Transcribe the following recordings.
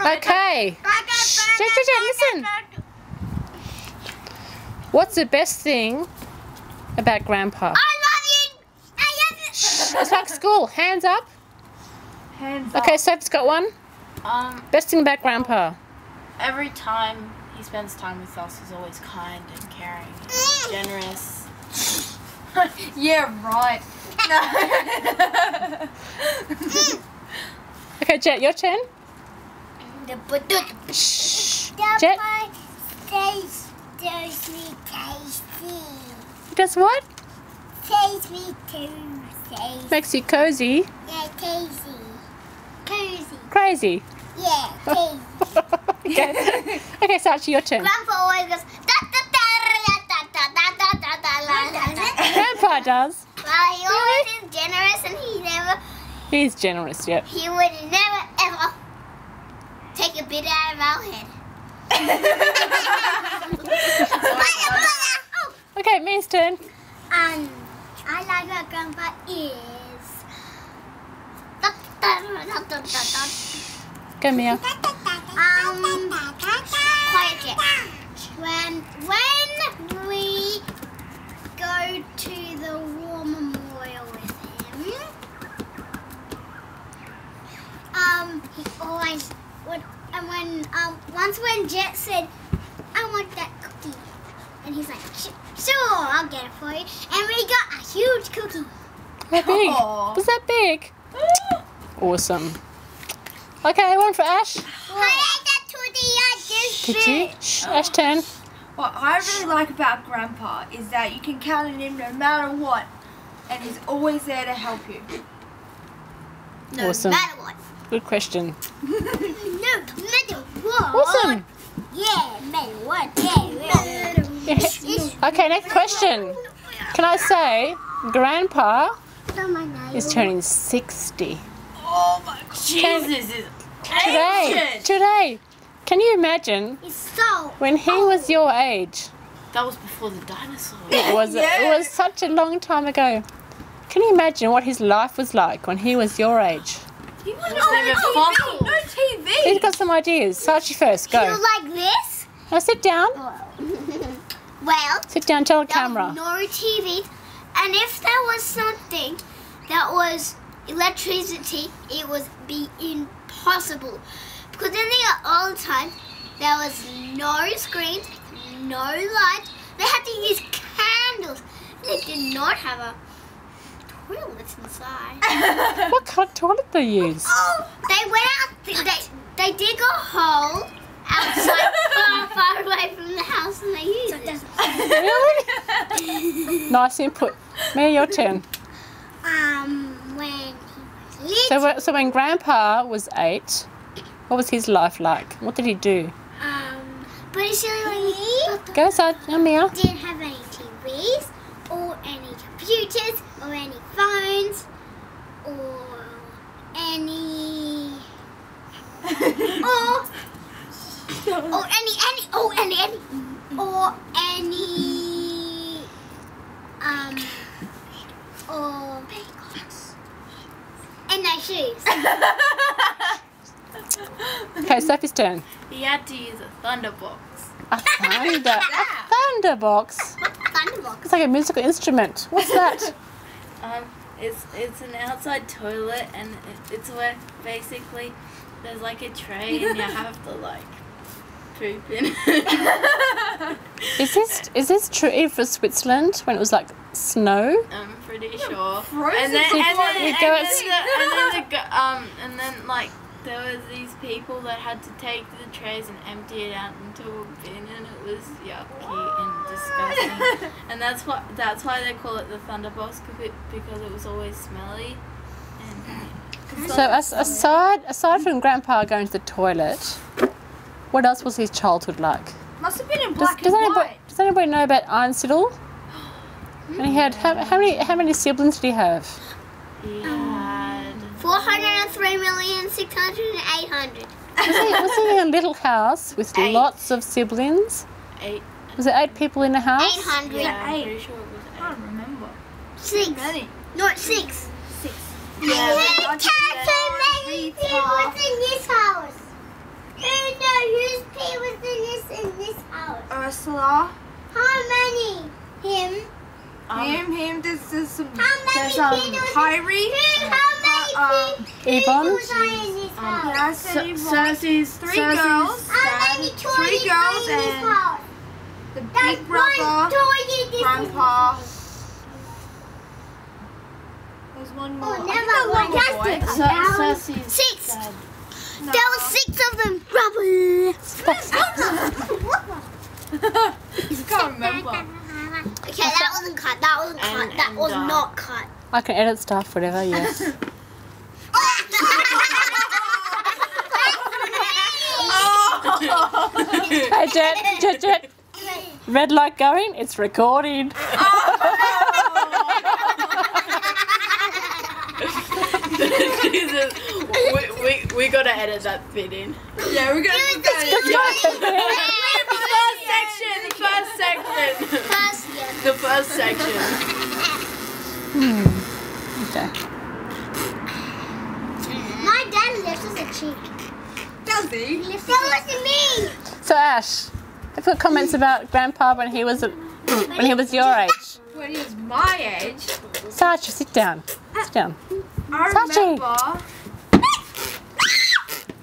Okay. Shh, listen. What's the best thing about Grandpa? I love you. Shh, it's like school. Hands up. Hands up. Okay, Sophie's got one. Best thing about Grandpa. Every time he spends time with us, he's always kind and caring and generous. Yeah, right. Okay, Jet, your turn. Shh. Jet. Tastes me tasty. Does what? Tastes me too tasty. Makes you cozy. Yeah, tasty. Cozy. Crazy. Yeah, tasty. Okay. Okay, Sachi, your turn. Grandpa always goes Grandpa does. Well, he always is generous, and He's generous, yep. he would never ever take a bit out of our head. Okay, Mia's turn. I like what Grandpa is. Go, Mia. Quiet Jet. When we go to the war memorial with him, he always would. And when Jet said, "I want that cookie," and he's like, "Sure, I'll get it for you," and we got a huge cookie. How big? Aww. Was that big? Awesome. Okay, one for Ash. I ate that to the Did you? Shh, Ash turn. What I really like about Grandpa is that you can count on him no matter what, and he's always there to help you. No Awesome. matter what. Good question. No matter what. Awesome. Yeah, matter what. Yeah. Okay, next question. Can I say Grandpa is turning 60 Oh my God. Jesus is ancient. today? Can you imagine It's so when he was your age? That was before the dinosaurs. It was such a long time ago. Can you imagine what his life was like when he was your age? He wasn't even fossil. No TV. He's got some ideas. Sachi first, feel go. like this. Now sit down. Well, Sit down, tell the there camera. was no TV, and if there was something that was electricity, it would be impossible. Because in the old time, there was no screens, no lights. They had to use candles. They did not have a toilet inside. What kind of toilet they use? Oh, they went out. They dig a hole outside, far away from the house, and they used it. Really? Nice input. Mia, your turn. When he was little. So when Grandpa was 8, what was his life like? What did he do? Basically, he Go, Mia. didn't have any TVs or any computers or any phones or any or no shoes. Okay, Sophie's turn. He had to use a thunderbox. A thunderbox? What's a thunderbox? It's like a musical instrument. What's that? It's an outside toilet, and it's where basically there's like a tray, and you have to like poop in it. Is this true for Switzerland when it was like snow? I'm pretty sure. You And then like there was these people that had to take the trays and empty it out into a bin, and it was yucky and disgusting. And that's why they call it the thunderbox, because it was always smelly. And So aside from Grandpa going to the toilet, what else was his childhood like? must have been in black and white. Does anybody know about Einsiedel? And he had how many siblings did he have? He had 403,600,800. Was he in a little house with 8. lots of siblings? 8. Was there 8 people in the house? 800. Yeah, I'm pretty sure it was 8. I can't remember. 6. Many. Not 6. 6. Yeah, so many people in this house. wrestler. How many? Him. Him. There's some. How many There's Kyrie. How many Yvonne? people are in this house? Cersei's Three girls. How many toys Three girls are in this and house? the That's big brother, one toy in this Grandpa. house. There's one Oh, more. I think never there's one more boy. Cersei's Six. dad. No. There were 6 of them. Can't remember. Okay, that wasn't cut. That wasn't cut. And- That and, was not cut. I can edit stuff, whatever, yes. Hey, Jet. Red light going, it's recording. Jesus, we gotta edit that bit in. Yeah, we're gonna do that. The first section. Okay. My dad lifts us a cheek. Does he? That wasn't me. So Ash, I put comments about Grandpa when he was your age. When he was my age, Sachi, sit down. Sit down. I Sachi. remember.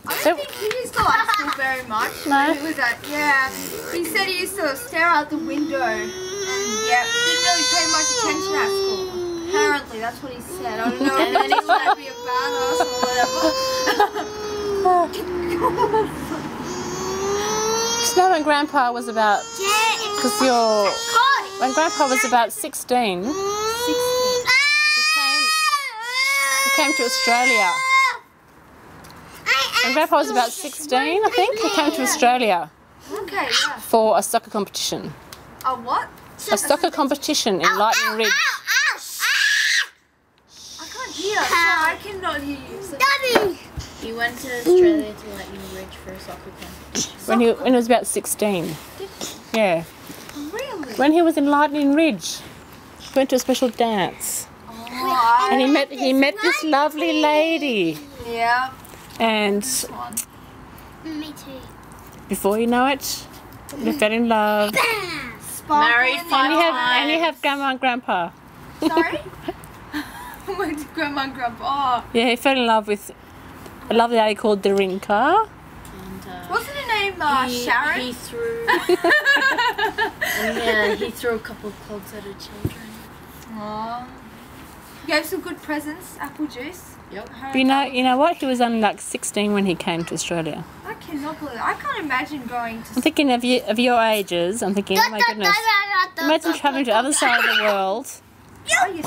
I don't think he used to like school very much. No? He was he said he used to stare out the window and didn't really pay much attention at school. Apparently, that's what he said. I don't know if then he wanted to be a badass or whatever. Just know when Grandpa was about, because when Grandpa was about 16, he came to Australia. When Grandpa was about 16, I think, he came to Australia Okay, yeah. for a soccer competition. A what? A soccer competition in Lightning Ridge. I can't hear. So I cannot hear you. So. He went to Australia to Lightning Ridge for a soccer competition. When he was about 16. Yeah. Really? When he was in Lightning Ridge, he went to a special dance. Oh, And he met this lovely lady. yeah. And One. Me too. before you know it, they fell in love. Married Sparkle. 5 And you have Grandma and Grandpa. Sorry? Went to Grandma and Grandpa. Oh. Yeah, he fell in love with a lovely lady called Darinka. And, Wasn't her name Sharon? He threw. he threw a couple of clogs at her children. Aww. Gave some good presents, apple juice. Yep. But you know what? He was only like 16 when he came to Australia. I cannot believe it. I can't imagine going to I'm thinking of your ages. I'm thinking, oh my goodness. Imagine travelling to the other side of the world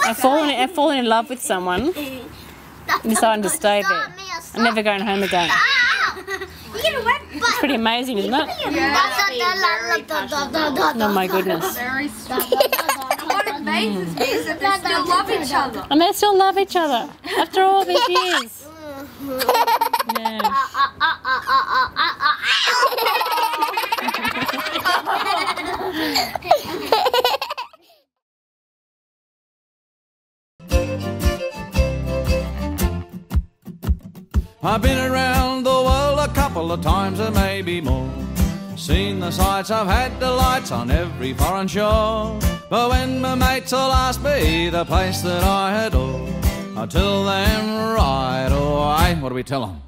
and falling in love with someone and deciding to stay there and never going home again. It's pretty amazing, isn't it? Oh my goodness. very strong. What amazes me is that they still love each other. And they still love each other after all these years. Yeah. I've been around the world a couple of times or maybe more. Seen the sights, I've had delights on every foreign shore. But when my mates all ask me the place that I adore, I tell them right away. What do we tell them?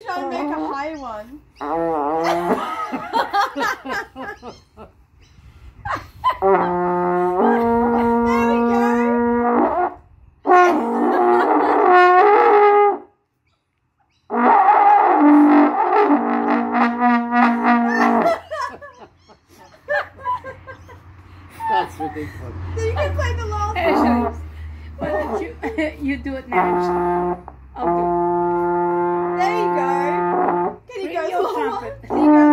Try and make a high one. There we go. That's ridiculous. So you can play the last one. Why don't you do it now? I'll do There you go. Can you go your lower? trumpet. Can you go lower?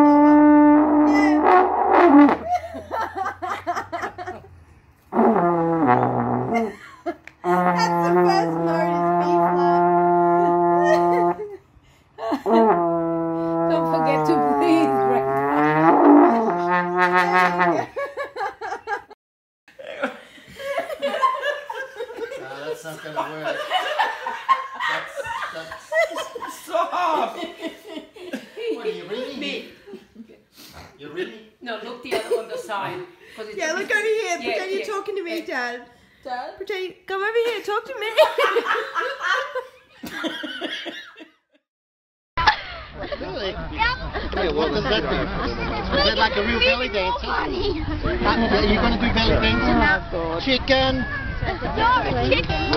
Yeah. That's the first note is B flat. Don't forget to breathe, That's not gonna work. That's... Stop! Are you really? Me. You really? No, look the other on the side. Yeah, look over here. Pretend you're talking to me, Dad. Dad? Pretend you... Come over here, talk to me. Really? Yeah, what does that do? Is that like a real belly dancer? Are you going to do belly dancing? Oh, God. Chicken. Chicken.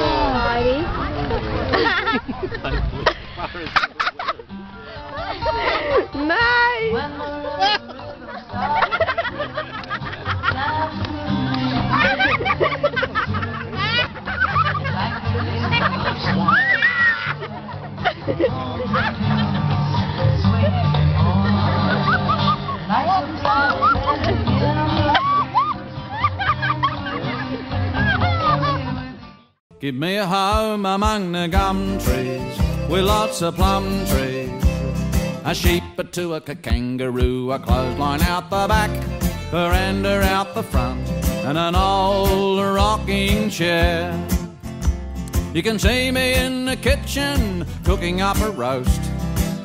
Give me a home among the gum trees with lots of plum trees. A sheep, a two, a kangaroo, a clothesline out the back, veranda out the front, and an old rocking chair. You can see me in the kitchen cooking up a roast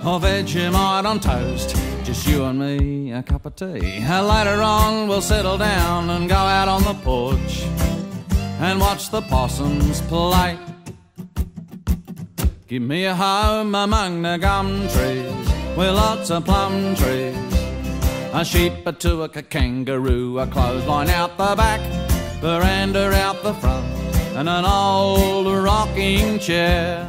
of Vegemite on toast. Just you and me, a cup of tea. Later on we'll settle down and go out on the porch and watch the possums play. Give me a home among the gum trees with lots of plum trees. A sheep, a two, a kangaroo, a clothesline out the back, veranda out the front, and an old rocking chair.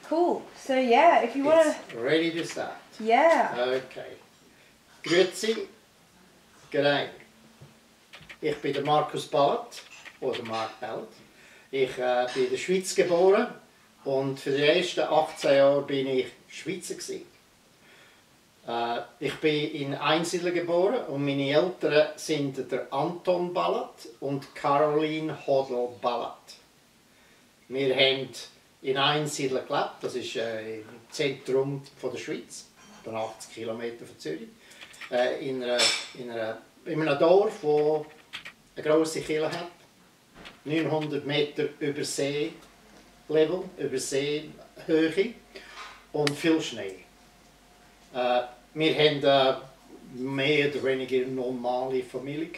Cool. So yeah, if you want to... Ready to start? Yeah. Okay. Grüezi. G'day. Ich bin der Markus Ballat, oder Mark Ballat. Ich bin in der Schweiz geboren und für die ersten 18 Jahre bin ich Schweizer gewesen. Ich bin in Einsiedler geboren und meine Eltern sind der Anton Ballat und Caroline Hodl Ballat. Wir haben in Einsiedler gelebt, das ist im Zentrum von der Schweiz, etwa 80 Kilometer von Zürich. In einem Dorf, das eine grosse Kirche hat, 900 Meter über Seelevel, über Seehöhe und viel Schnee. Wir hatten mehr oder weniger eine normale Familie.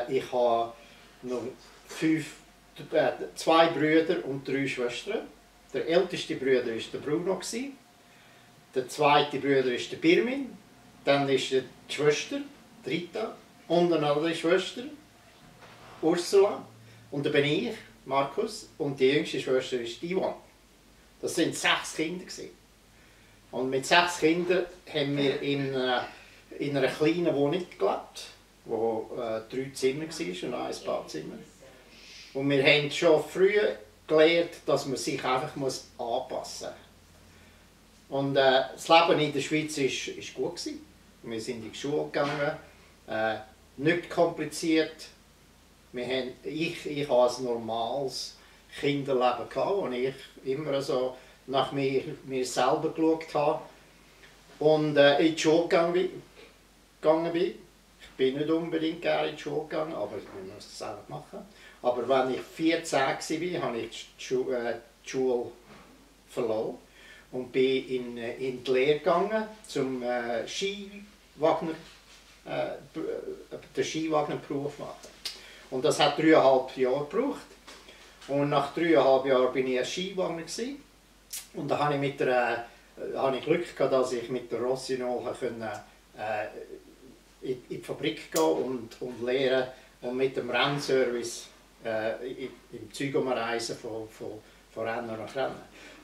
Ich habe noch 2 Brüder und 3 Schwestern. Der älteste Bruder war der Bruno, der zweite Bruder ist der Birmin, dann ist die Schwester, Rita, und eine andere Schwester, Ursula, und dann bin ich, Markus, und die jüngste Schwester ist Ivan. Das waren 6 Kinder. Und mit 6 Kindern haben wir in einer kleinen Wohnung gelebt, wo 3 Zimmer waren und 1 Badzimmer. Und wir haben schon früh gelernt, dass man sich einfach anpassen muss. Und das Leben in der Schweiz war gut. Wir sind in die Schule gegangen, nicht kompliziert. Ich hatte ein normales Kinderleben, wo ich immer so nach mir selber geschaut habe und in die Schule gegangen bin. Ich bin nicht unbedingt gerne in die Schule gegangen, aber ich muss es selber machen. Aber wenn ich 14 war, habe ich die Schule verloren und bin in die Lehre gegangen, zum den Skiwagnerberuf zu machen. Und das hat 3,5 Jahre gebraucht. Und nach 3,5 Jahren bin ich ein Skiwagner gewesen. Und da habe ich Glück gehabt, dass ich mit der Rossinol in die Fabrik gehen und lernen und mit dem Rennservice im Zeug reisen von Rennen nach Rennen.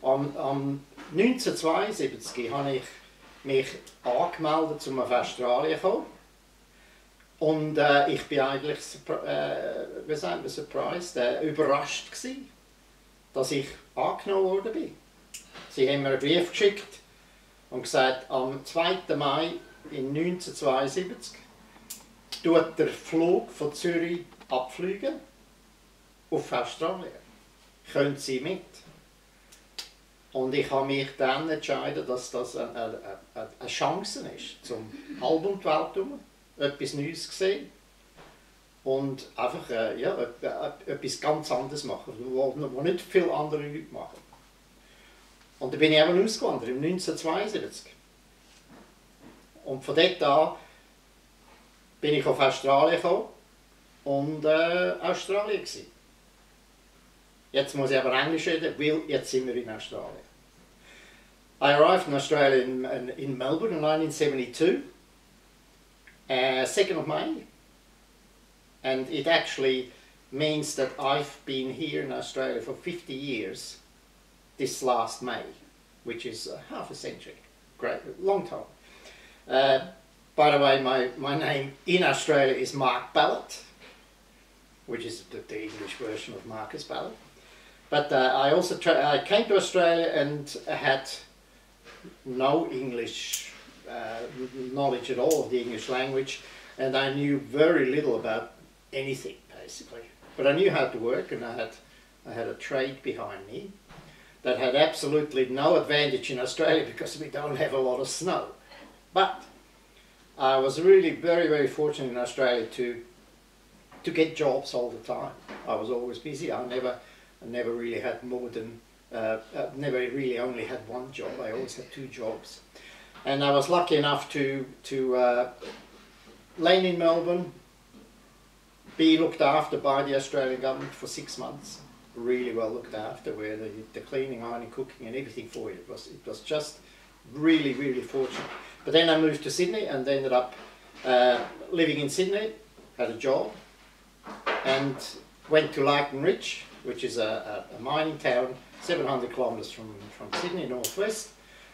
Am 1972 habe ich mich angemeldet, um auf Australien zu kommen. Und ich bin eigentlich surprised, überrascht gewesen, dass ich angenommen worden bin. Sie haben mir einen Brief geschickt und gesagt, am 2. Mai in 1972 tut der Flug von Zürich abfliegen auf Australien. Können Sie mit? Und ich habe mich dann entschieden, dass das eine Chance ist, zum halb um die Welt herum, etwas Neues zu sehen und einfach etwas ganz anderes machen, was nicht viele andere Leute machen. Und dann bin ich eben ausgewandert, im 1972. Und von dort an bin ich auf Australien gekommen und Australien gewesen. Jetzt muss ich aber Englisch reden, weil jetzt sind wir in Australien. I arrived in Australia in Melbourne in 1972, 2nd of May, and it actually means that I've been here in Australia for 50 years this last May, which is half a century. Great, long time. By the way, my name in Australia is Mark Ballett, which is the English version of Marcus Ballett. But I came to Australia and had no English knowledge at all of the English language, and I knew very little about anything basically. But I knew how to work, and I had a trade behind me that had absolutely no advantage in Australia because we don't have a lot of snow. But I was really very, very fortunate in Australia to get jobs all the time. I was always busy. I never really had more than, never really only had one job. I always had 2 jobs. And I was lucky enough to land in Melbourne, be looked after by the Australian government for 6 months. Really well looked after, where the cleaning, ironing, cooking and everything for you. It was just really, really fortunate. But then I moved to Sydney and ended up living in Sydney, had a job, and went to Lycan Ridge, which is a mining town 700 kilometres from Sydney, northwest,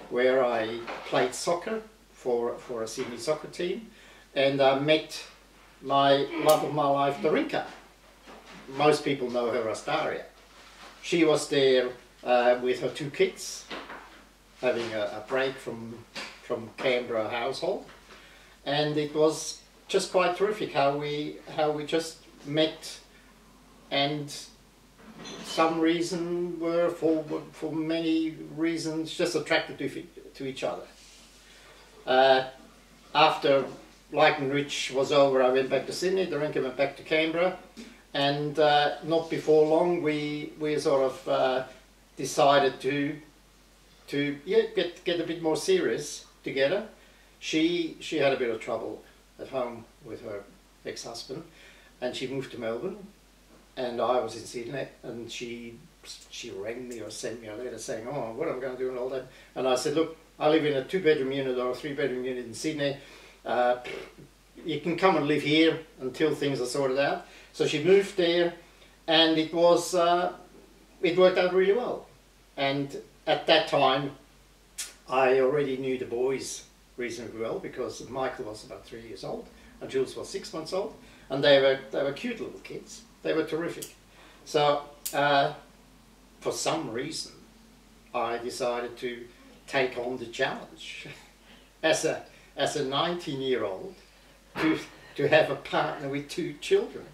where I played soccer for a Sydney soccer team, and I met my love of my life, Dorinka. Most people know her as Daria. She was there with her 2 kids, having a break from Canberra household, and it was just quite terrific how we just met, and some reason were for many reasons just attracted to each other. After Lycan Ridge was over, I went back to Sydney. Dorinka went back to Canberra, and not before long we sort of decided to get a bit more serious together. She had a bit of trouble at home with her ex-husband, and she moved to Melbourne, and I was in Sydney, and she rang me or sent me a letter saying, oh, what am I going to do and all that. And I said, look, I live in a 2-bedroom unit or a 3-bedroom unit in Sydney. You can come and live here until things are sorted out. So she moved there, and it worked out really well. And at that time, I already knew the boys reasonably well, because Michael was about 3 years old and Jules was 6 months old, and they were cute little kids. They were terrific. So for some reason, I decided to take on the challenge as a 19-year-old to have a partner with 2 children,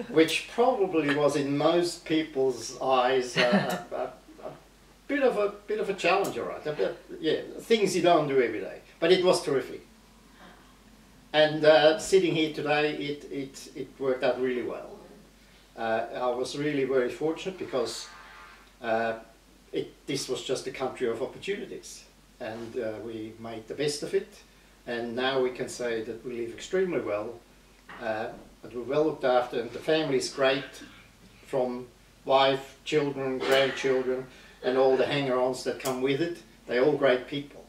which probably was in most people's eyes a bit of a challenge, all right. Yeah, things you don't do every day, but it was terrific. And sitting here today, it worked out really well. I was really very fortunate because this was just a country of opportunities, and we made the best of it. And now we can say that we live extremely well, that we're well looked after, and the family is great, from wife, children, grandchildren, and all the hanger-ons that come with it. They're all great people.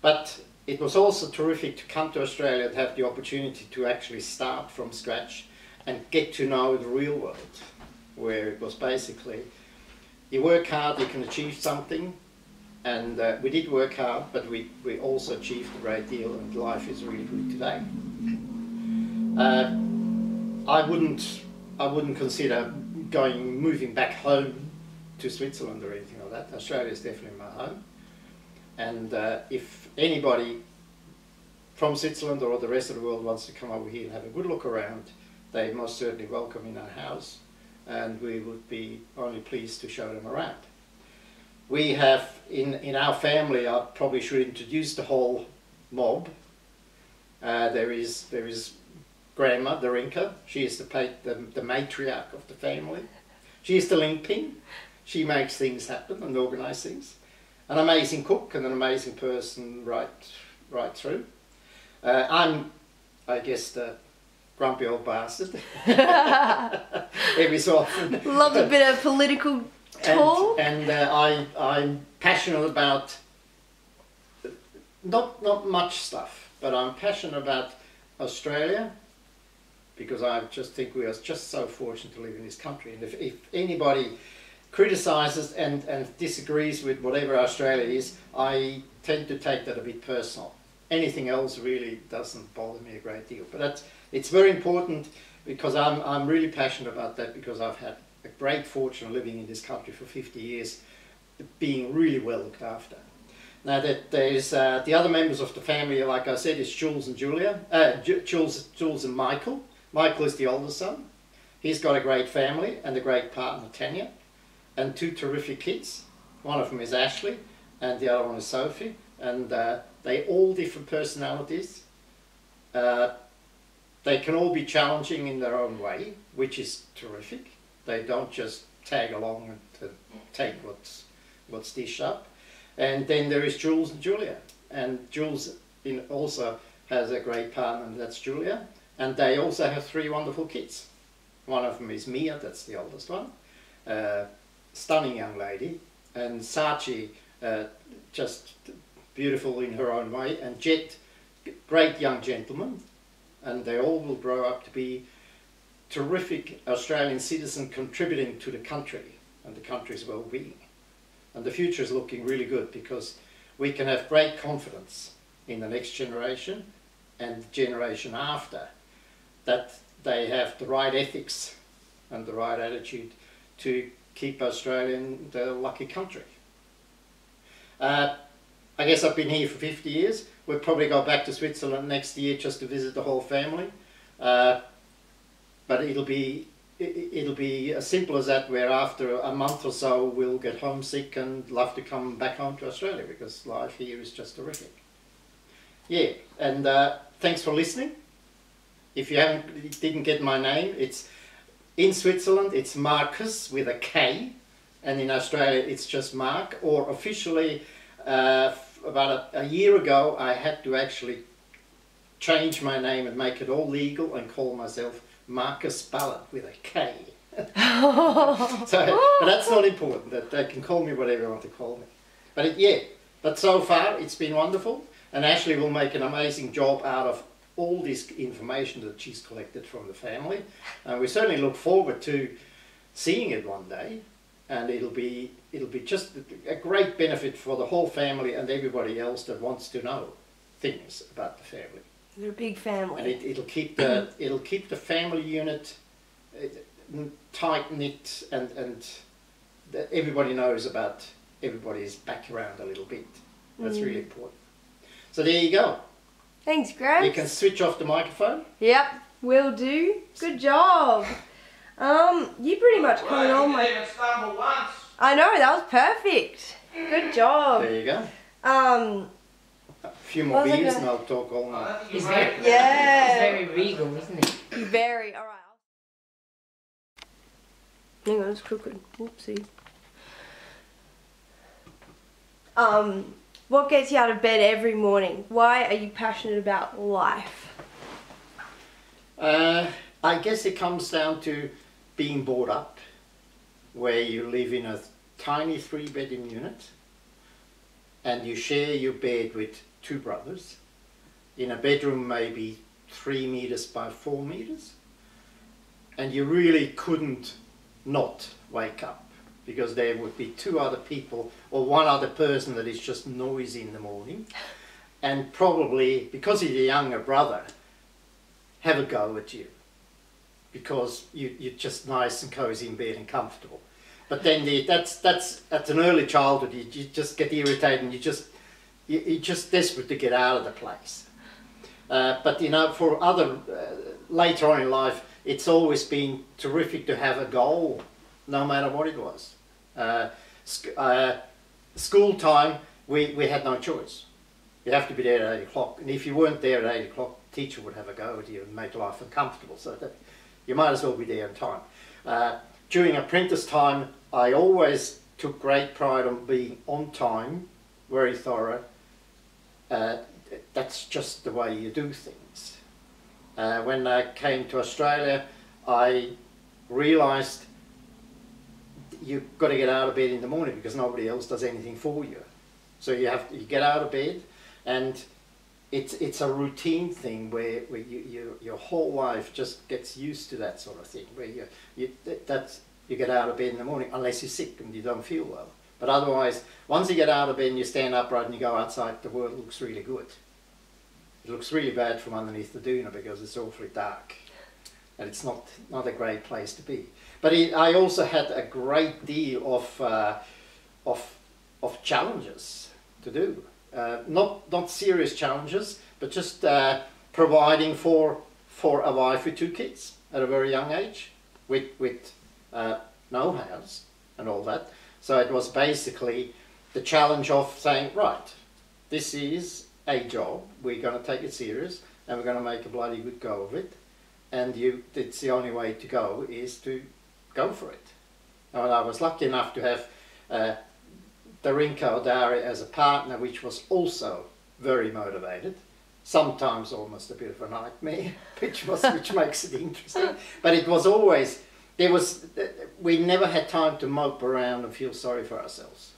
But it was also terrific to come to Australia and have the opportunity to actually start from scratch and get to know the real world, where it was basically, you work hard, you can achieve something, and we did work hard, but we also achieved a great deal, and life is really good today. I wouldn't consider moving back home to Switzerland or anything like that. Australia is definitely my home. And if anybody from Switzerland or the rest of the world wants to come over here and have a good look around, they're most certainly welcome in our house, and we would be only pleased to show them around. We have, in our family, I probably should introduce the whole mob. There is Grandma, Darinka. She is the matriarch of the family. She is the linchpin. She makes things happen and organises things. An amazing cook and an amazing person right through. I'm, I guess, the grumpy old bastard. Every so often. Love a bit of political talk. And I'm passionate about not much stuff, but I'm passionate about Australia, because I just think we are just so fortunate to live in this country. And if anybody criticises and disagrees with whatever Australia is, I tend to take that a bit personal. Anything else really doesn't bother me a great deal. But it's very important, because I'm really passionate about that, because I've had a great fortune living in this country for 50 years, being really well looked after. Now that there's the other members of the family, like I said, is Jules and Julia, Jules and Michael. Michael is the oldest son. He's got a great family and a great partner, Tanya, and 2 terrific kids. One of them is Ashley and the other one is Sophie, and they all different personalities. They can all be challenging in their own way, which is terrific. They don't just tag along and take what's dished up. And then there is Jules and Julia, and Jules also has a great partner, and that's Julia. And they also have 3 wonderful kids. One of them is Mia, that's the oldest one, stunning young lady, and Sachi, just beautiful in her own way, and Jet, great young gentleman, and they all will grow up to be terrific Australian citizens contributing to the country and the country's well-being. And the future is looking really good, because we can have great confidence in the next generation and the generation after, that they have the right ethics and the right attitude to keep Australia the lucky country. I guess I've been here for 50 years. We'll probably go back to Switzerland next year just to visit the whole family. But it'll be as simple as that, where after a month or so we'll get homesick and love to come back home to Australia, because life here is just terrific. Yeah, and thanks for listening. If you didn't get my name, it's in Switzerland it's Marcus with a K, and in Australia it's just Mark. Or officially, about a year ago, I had to actually change my name and make it all legal and call myself Marcus Ballard with a K. But that's not important. That they can call me whatever they want to call me. But so far it's been wonderful, and Ashley will make an amazing job out of all this information that she's collected from the family, and we certainly look forward to seeing it one day, and it'll be just a great benefit for the whole family and everybody else that wants to know things about the family. They're a big family, and it'll keep the family unit tight knit, and that everybody knows about everybody's background a little bit. That's really important. So there you go. Thanks, Gramps. You can switch off the microphone. Yep, will do. Good job. You pretty much covered all my... didn't even stumble once. I know, that was perfect. Good job. There you go. A few more beers and I'll talk all night. It's very, yeah. It's very regal, isn't it? Very. All right. Hang on, it's crooked. Whoopsie. What gets you out of bed every morning? Why are you passionate about life? I guess it comes down to being brought up, where you live in a tiny 3-bedroom unit, and you share your bed with 2 brothers in a bedroom maybe 3 meters by 4 meters, and you really couldn't not wake up, because there would be 2 other people or 1 other person that is just noisy in the morning, and probably, because he's a younger brother, have a go at you, because you're just nice and cozy in bed and comfortable. But then that's at an early childhood, you just get irritated and you're just desperate to get out of the place. But you know, for other, later on in life, it's always been terrific to have a goal, no matter what it was. School time, we had no choice. You have to be there at 8 o'clock, and if you weren't there at 8 o'clock, the teacher would have a go at you and make life uncomfortable, so that you might as well be there on time. During apprentice time, I always took great pride on being on time, very thorough. That's just the way you do things. When I came to Australia, I realised you've got to get out of bed in the morning because nobody else does anything for you. So you get out of bed, and it's a routine thing where your whole life just gets used to that sort of thing, where you get out of bed in the morning, unless you're sick and you don't feel well. But otherwise, once you get out of bed and you stand upright and you go outside, the world looks really good. It looks really bad from underneath the doona because it's awfully dark, and it's not a great place to be. But I also had a great deal of challenges to do. Not serious challenges, but just providing for a wife with 2 kids at a very young age, with no house and all that. So it was basically the challenge of saying, right, this is a job, we're going to take it serious, and we're going to make a bloody good go of it, and it's the only way to go is to go for it. And I was lucky enough to have Darinka O'Dowry as a partner, which was also very motivated, sometimes almost a bit of a nightmare, which makes it interesting. But it was always, we never had time to mope around and feel sorry for ourselves.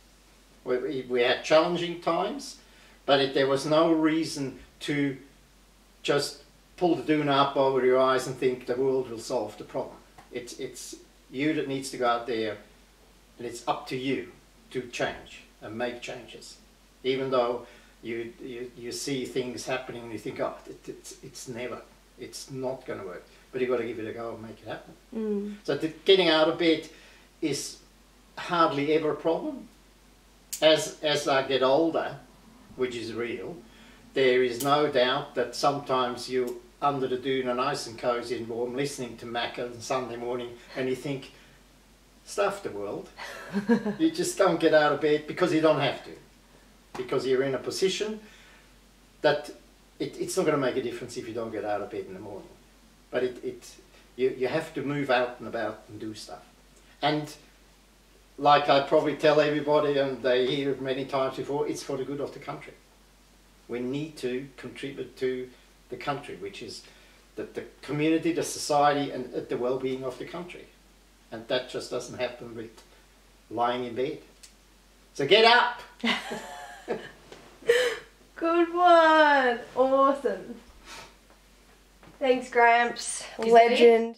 We had challenging times, but there was no reason to just pull the doona up over your eyes and think the world will solve the problem. It's you that needs to go out there, and it's up to you to change and make changes. Even though you see things happening and you think, oh, it's not going to work. But you've got to give it a go and make it happen. Mm. So getting out of bed is hardly ever a problem. As I get older, which is real, there is no doubt that sometimes you're under the doona nice and cosy and warm, listening to Macca on Sunday morning, and you think, stuff the world. You just don't get out of bed because you don't have to. Because you're in a position that it's not going to make a difference if you don't get out of bed in the morning. But you have to move out and about and do stuff. And like I probably tell everybody, and they hear it many times before, it's for the good of the country. We need to contribute to the country, which is the community, the society, and the well-being of the country. And that just doesn't happen with lying in bed. So get up! Good one! Awesome. Thanks, Gramps. Legend.